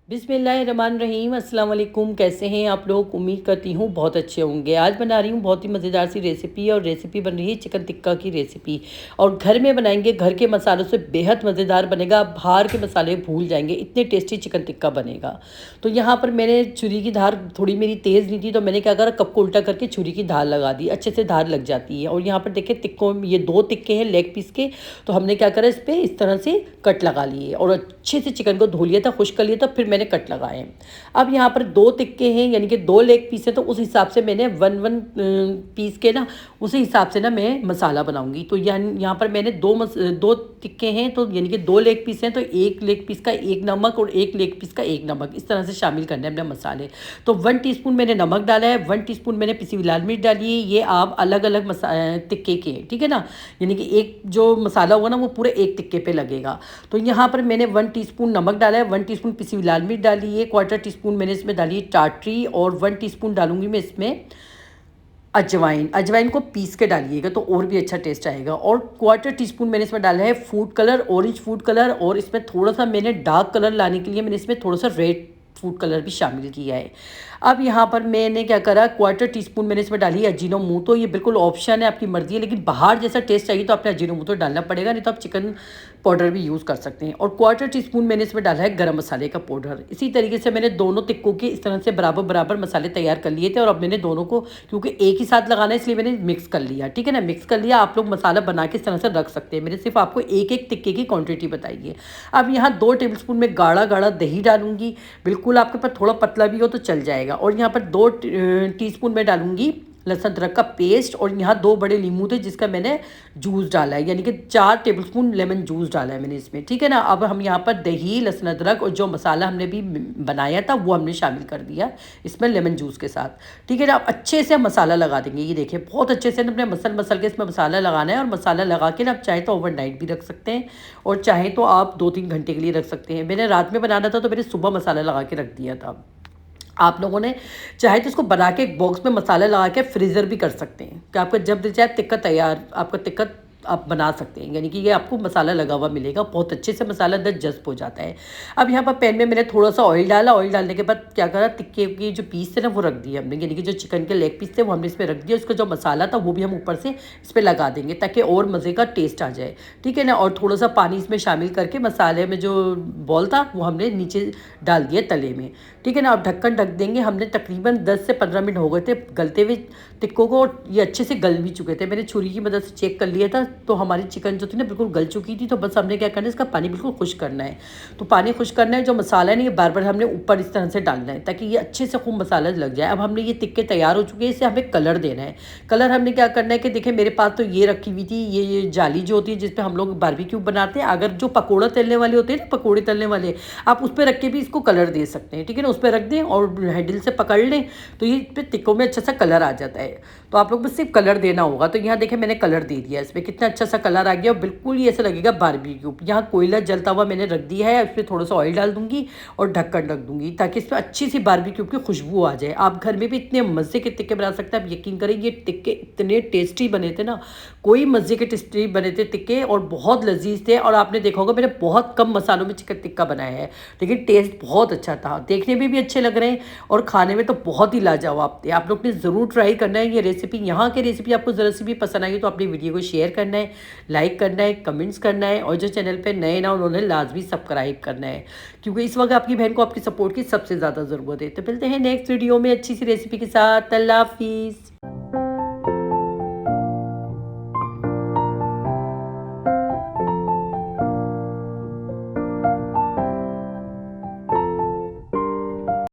बिस्मिल्लाहिर्रहमानिर्रहीम अस्सलाम वालेकुम। कैसे हैं आप लोग? उम्मीद करती हूँ बहुत अच्छे होंगे। आज बना रही हूँ बहुत ही मज़ेदार सी रेसिपी, और रेसिपी बन रही है चिकन टिक्का की रेसिपी। और घर में बनाएंगे, घर के मसालों से बेहद मज़ेदार बनेगा। आप बाहर के मसाले भूल जाएंगे, इतने टेस्टी चिकन टिक्का बनेगा। तो यहाँ पर मैंने छुरी की धार थोड़ी मेरी तेज़ नहीं थी, तो मैंने क्या करा, कप को उल्टा करके छुरी की धार लगा दी। अच्छे से धार लग जाती है। और यहाँ पर देखिए टिक्कों, ये 2 टिक्के हैं लेग पीस के। तो हमने क्या करा, इस पर इस तरह से कट लगा लिए और अच्छे से चिकन को धो लिया था, खुश कर लिया था, फिर मैंने कट लगाए। अब यहाँ पर 2 टिक्के हैं, यानी कि 2 लेग पीस है, तो उस हिसाब से मैंने वन पीस के ना, उसी हिसाब से ना मैं मसाला बनाऊंगी। तो यहाँ पर मैंने 2 टिक्के हैं, तो यानी कि 2 लेग पीस हैं, तो 1 लेग पीस का 1 नमक और 1 लेग पीस का 1 नमक, इस तरह से शामिल करना है अपने मसाले। तो 1 टीस्पून मैंने नमक डाला है, 1 टीस्पून मैंने पिसी हुई लाल मिर्च डाली है। ये आप अलग अलग टिक्के के, ठीक है ना, यानी कि एक जो मसाला होगा ना वो पूरे एक टिक्के पे लगेगा। तो यहाँ पर मैंने 1 टीस्पून नमक डाला है, 1 टीस्पून पिसी हुई लाल मिर्च डाली है, 1/4 टीस्पून मैंने इसमें डाली है टाटरी, और 1 टीस्पून डालूंगी मैं इसमें अजवाइन। अजवाइन को पीस के डालिएगा तो और भी अच्छा टेस्ट आएगा। और 1/4 टीस्पून मैंने इसमें डाला है food colour, orange food colour, और इसमें थोड़ा सा मैंने डार्क कलर लाने के लिए मैंने इसमें थोड़ा सा रेड फूड कलर भी शामिल किया है। अब यहाँ पर मैंने क्या करा, 1/4 टीस्पून मैंने इसमें डाली है अजीनोमोटो। ये बिल्कुल ऑप्शन है, आपकी मर्जी है, लेकिन बाहर जैसा टेस्ट चाहिए तो आपने अजीनोमोटो डालना पड़ेगा, नहीं तो आप चिकन पाउडर भी यूज़ कर सकते हैं। और 1/4 टीस्पून मैंने इसमें डाला है गरम मसाले का पाउडर। इसी तरीके से मैंने दोनों टिक्कों के इस तरह से बराबर बराबर मसाले तैयार कर लिए थे, और अब मैंने दोनों को, क्योंकि एक ही साथ लगाना है इसलिए मैंने मिक्स कर लिया, ठीक है ना, मिक्स कर लिया। आप लोग मसाला बना के इस तरह से रख सकते हैं, मैंने सिर्फ आपको एक एक टिक्के की क्वान्टिटी बताई है। अब यहाँ 2 टेबलस्पून में गाढ़ा गाढ़ा दही डालूंगी, बिल्कुल आपके पास थोड़ा पतला भी हो तो चल जाएगा। और यहाँ पर 2 टीस्पून में डालूंगी लहसुन अदरक का पेस्ट, और यहाँ 2 बड़े नींबू थे जिसका मैंने जूस डाला है, यानी कि 4 टेबलस्पून लेमन जूस डाला है मैंने इसमें, ठीक है ना। अब हम यहाँ पर दही, लहसुन अदरक और जो मसाला हमने भी बनाया था वो हमने शामिल कर दिया इसमें लेमन जूस के साथ, ठीक है ना। अब अच्छे से हम मसाला लगा देंगे। ये देखिए बहुत अच्छे से अपने मसल के इसमें मसाला लगाना है, और मसाला लगा के ना आप चाहे तो ओवरनाइट भी रख सकते हैं, और चाहे तो आप 2-3 घंटे के लिए रख सकते हैं। मैंने रात में बनाना था तो मैंने सुबह मसाला लगा के रख दिया था। आप लोगों ने चाहे तो इसको बना के एक बॉक्स में मसाला लगा के फ्रीज़र भी कर सकते हैं, कि आपका जब दिल चाहे टिक्का तैयार, आपका टिक्का आप बना सकते हैं, यानी कि ये आपको मसाला लगा हुआ मिलेगा, बहुत अच्छे से मसाला दिलचस्प हो जाता है। अब यहाँ पर पैन में मैंने थोड़ा सा ऑयल डाला, ऑयल डालने के बाद क्या करा, टिक्के के जो पीस थे ना वो रख दिए हमने, यानी कि जो चिकन के लेग पीस थे वो हमने इसमें रख दिया। उसका जो मसाला था वो भी हम ऊपर से इस पर लगा देंगे ताकि और मज़े का टेस्ट आ जाए, ठीक है ना। और थोड़ा सा पानी इसमें शामिल करके मसाले में जो बॉल था वो हमने नीचे डाल दिया तले में, ठीक है ना। अब ढक्कन ढक देंगे। हमने तकरीबन 10 से 15 मिनट हो गए थे गलते हुए टिक्कों को, और ये अच्छे से गल भी चुके थे। मैंने छुरी की मदद से चेक कर लिया था, तो हमारी चिकन जो थी ना बिल्कुल गल चुकी थी। तो बस हमने क्या करना है, इसका पानी बिल्कुल खुश करना है। तो पानी खुश करना है, जो मसाला है ना ये बार बार हमने ऊपर इस तरह से डालना है ताकि ये अच्छे से खूब मसाला लग जाए। अब हमने ये टिक्के तैयार हो चुके हैं, इसे हमें कलर देना है। कलर हमने क्या करना है कि देखिए मेरे पास तो ये रखी हुई थी, ये जाली जो होती है जिस पर हम लोग बारबेक्यू बनाते हैं। अगर जो पकौड़ा तलने वाले होते हैं ना, पकौड़े तलने वाले, आप उस पर रख के भी इसको कलर दे सकते हैं, ठीक है ना। उस पर रख दें और हैंडल से पकड़ लें तो ये पे टिक्कों में अच्छा सा कलर आ जाता है। तो आप लोग बस सिर्फ कलर देना होगा। तो यहाँ देखें मैंने कलर दे दिया, इसमें कितना अच्छा सा कलर आ गया, और बिल्कुल ही ऐसा लगेगा बारबेक्यू। यहाँ कोयला जलता हुआ मैंने रख दिया है, उसमें थोड़ा सा ऑयल डाल दूंगी और ढक्कन ढक दूंगी ताकि इसमें अच्छी सी बारबेक्यू की खुशबू आ जाए। आप घर में भी इतने मज़े के टिक्के बना सकते हैं। आप यकीन करें ये टिक्के इतने टेस्टी बने थे ना, कोई मज़े के टेस्टी बने थे टिक्के, और बहुत लजीज थे। और आपने देखा होगा मैंने बहुत कम मसालों में चिकन टिक्का बनाया है, लेकिन टेस्ट बहुत अच्छा था, देखने में भी अच्छे लग रहे हैं और खाने में तो बहुत ही लाजवाब थे। आप लोग ने ज़रूर ट्राई करना है ये रेसिपी। यहाँ की रेसिपी आपको ज़रा सी भी पसंद आई तो अपनी वीडियो को शेयर करना है, लाइक करना है, कमेंट्स करना है, और जो चैनल पे नए ना उन्होंने लाजमी सब्सक्राइब करना है, क्योंकि इस वक्त आपकी बहन को आपकी सपोर्ट की सबसे ज़्यादा ज़रूरत है। तो मिलते हैं नेक्स्ट वीडियो में अच्छी सी रेसिपी के साथ। अल्लाह हाफिज़।